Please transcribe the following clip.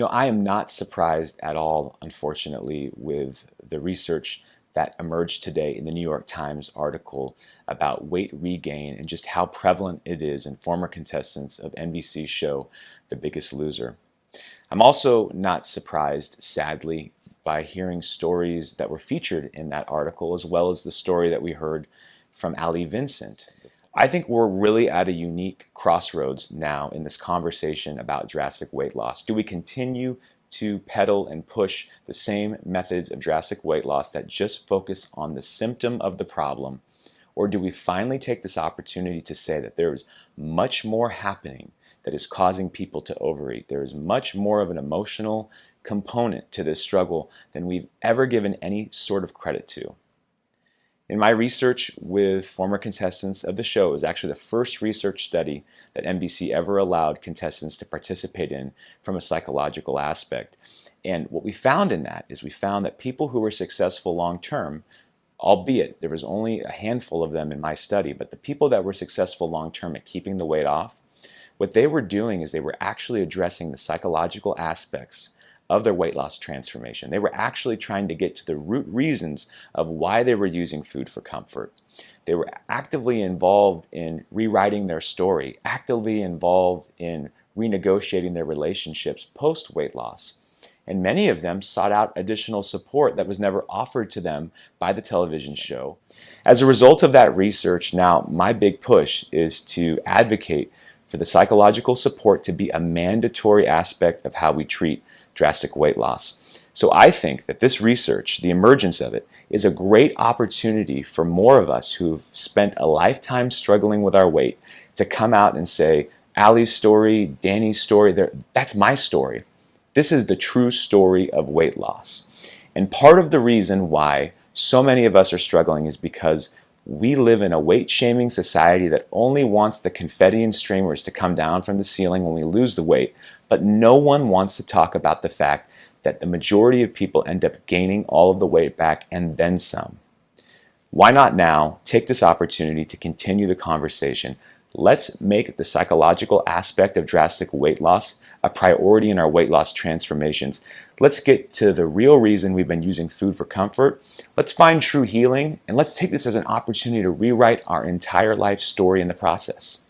I am not surprised at all, unfortunately, with the research that emerged today in the New York Times article about weight regain and just how prevalent it is in former contestants of NBC's show, The Biggest Loser. I'm also not surprised, sadly, by hearing stories that were featured in that article, as well as the story that we heard from Ali Vincent. I think we're really at a unique crossroads now in this conversation about drastic weight loss. Do we continue to peddle and push the same methods of drastic weight loss that just focus on the symptom of the problem? Or do we finally take this opportunity to say that there is much more happening that is causing people to overeat? There is much more of an emotional component to this struggle than we've ever given any sort of credit to. In my research with former contestants of the show, it was actually the first research study that NBC ever allowed contestants to participate in from a psychological aspect. And what we found in that is we found that people who were successful long-term, albeit there was only a handful of them in my study, but the people that were successful long-term at keeping the weight off, what they were doing is they were actually addressing the psychological aspects of their weight loss transformation. They were actually trying to get to the root reasons of why they were using food for comfort. They were actively involved in rewriting their story, actively involved in renegotiating their relationships post-weight loss. And many of them sought out additional support that was never offered to them by the television show. As a result of that research, now my big push is to advocate for the psychological support to be a mandatory aspect of how we treat drastic weight loss. So I think that this research, the emergence of it, is a great opportunity for more of us who've spent a lifetime struggling with our weight to come out and say, Ali's story, Danny's story, that's my story. This is the true story of weight loss. And part of the reason why so many of us are struggling is because we live in a weight-shaming society that only wants the confetti and streamers to come down from the ceiling when we lose the weight, but no one wants to talk about the fact that the majority of people end up gaining all of the weight back and then some. Why not now take this opportunity to continue the conversation? Let's make the psychological aspect of drastic weight loss a priority in our weight loss transformations. Let's get to the real reason we've been using food for comfort. Let's find true healing, and let's take this as an opportunity to rewrite our entire life story in the process.